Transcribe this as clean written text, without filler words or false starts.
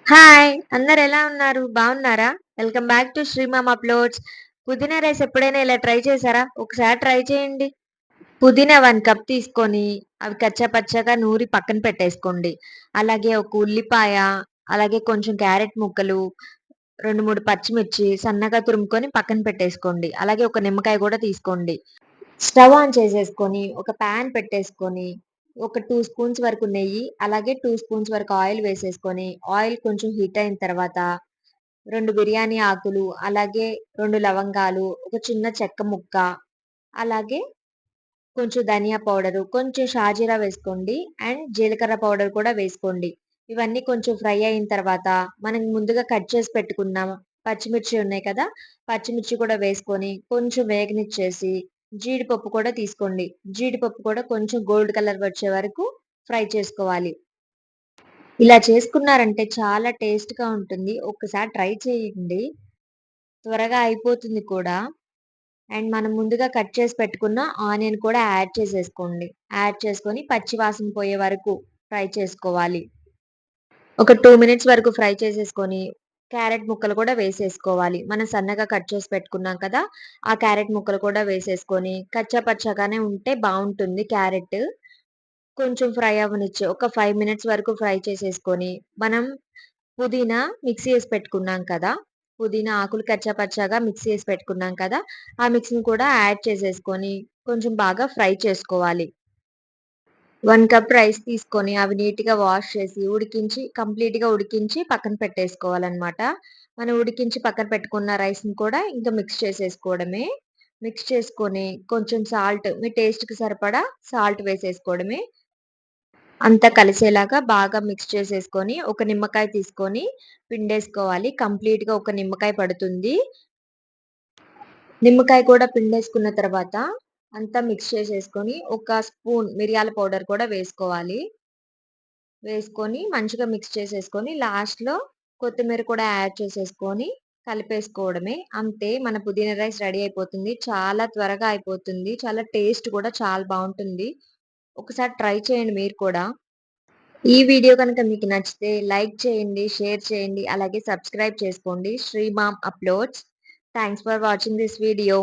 Hi! అందరెలా ఉన్నారు? బావున్నారా? వెల్కమ్ బ్యాక్ టు శ్రీమామ్ అప్‌లోడ్స్. పుదీనా రైస్ ఎప్పుడైనా ఇలా ట్రై చేశారా? ఒకసారి ట్రై చేయండి. పుదీనా 1 కప్ తీసుకొని, అవి కచ్చా పచ్చాగా నూరి పక్కన పెట్టేసుకోండి. అలాగే ఒక ఉల్లిపాయ, అలాగే కొంచెం క్యారెట్ ముక్కలు, 2, 3 పచ్చిమిర్చి సన్నగా తురుముకొని పక్కన పెట్టేసుకోండి. అలాగే ఒక నిమ్మకాయ గూడా తీసుకోండి. స్టవ్ ఆన్ చేసేసుకొని, ఒక పాన్ పెట్టేసుకొని, ఒక 2 స్పూన్స్ వరకు నెయ్యి, అలాగే 2 స్పూన్స్ వరకు ఆయిల్ వేసేసుకొని, ఆయిల్ కొంచెం హీట్ అయిన తర్వాత 2 బిర్యానీ ఆకులు, అలాగే 2 లవంగాలు, ఒక చిన్న చెక్క ముక్క, అలాగే కొంచెం ధనియా పౌడరు, కొంచెం షాజీరా వేసుకోండి అండ్ జీలకర్ర పౌడర్ కూడా వేసుకోండి. ఇవన్నీ కొంచెం ఫ్రై అయిన తర్వాత, మనం ముందుగా కట్ చేసి పెట్టుకున్న పచ్చిమిర్చి ఉన్నాయి కదా! పచ్చిమిర్చి కూడా వేసుకొని, కొంచెం వేగనిచ్చేసి, జీడిపప్పు కూడా తీసుకోండి. జీడిపప్పు కూడా కొంచెం గోల్డ్ కలర్ వచ్చే వరకు ఫ్రై చేసుకోవాలి. ఇలా చేసుకున్నారంటే చాలా టేస్ట్‌గా ఉంటుంది. ఒక్కసారి ట్రై చేయండి. త్వరగా అయిపోతుంది కూడా. అండ్ మనం ముందుగా కట్ చేసి పెట్టుకున్న ఆనియన్ కూడా యాడ్ చేసేసుకోండి. యాడ్ చేసుకొని పచ్చి వాసన పోయే వరకు ఫ్రై చేసుకోవాలి. ఒక 2 మినిట్స్ వరకు ఫ్రై చేసేసుకొని, క్యారెట్ ముక్కలు కూడా వేసేసుకోవాలి. మనం సన్నగా కట్ చేసి పెట్టుకున్నాం కదా! ఆ క్యారెట్ ముక్కలు కూడా వేసేసుకొని, కచ్చా పచ్చాగానే ఉంటే బావుంటుంది క్యారెట్. కొంచెం ఫ్రై అవ్వనిచ్చి ఒక 5 మినిట్స్ వరకు ఫ్రై చేసేసుకొని, మనం పుదీనా మిక్సీ ఏసి పెట్టుకున్నాం కదా! పుదీనా ఆకులు కచ్చా పచ్చాగా మిక్సీ ఏసి పెట్టుకున్నాం కదా! ఆ మిక్స్‌ని కూడా యాడ్ చేసేసుకొని, కొంచెం బాగా ఫ్రై చేసుకోవాలి. 1 కప్ రైస్ తీసుకొని అవి నీట్‌గా వాష్ చేసి, కంప్లీట్‌గా ఉడికించి పక్కన పెట్టేసుకోవాలనమాట. మనం ఉడికించి పక్కన పెట్టుకున్న రైస్‌ని కూడా ఇంకా మిక్స్ చేసేసుకోవడమే. మిక్స్ చేసుకొని కొంచెం సాల్ట్ మీ టేస్ట్‌కి సరిపడా సాల్ట్ వేసేసుకోవడమే. అంతా కలిసేలాగా బాగా మిక్స్ చేసేసుకొని, ఒక నిమ్మకాయ తీసుకొని పిండేసుకోవాలి. కంప్లీట్‌గా ఒక నిమ్మకాయ పడుతుంది. నిమ్మకాయ కూడా పిండేసుకున్న తర్వాత అంతా మిక్స్ చేసేసుకొని, ఒక స్పూన్ మిరియాల పౌడర్ కూడా వేసుకోవాలి. వేసుకొని మంచిగా మిక్స్ చేసేసుకొని, లాస్ట్‌లో కొత్తిమీర కూడా యాడ్ చేసేసుకొని కలిపేసుకోవడమే. అంతే మన పుదీనా రైస్ రెడీ అయిపోతుంది. చాలా త్వరగా అయిపోతుంది. చాలా టేస్ట్ కూడా చాలా బావుంటుంది. ఒకసారి ట్రై చేయండి మీరు కూడా. ఈ వీడియో గనుక మీకు నచ్చితే లైక్ చేయండి, షేర్ చేయండి, అలాగే సబ్స్క్రైబ్ చేసుకోండి. శ్రీమామ్ uploads. Thanks for watching this video.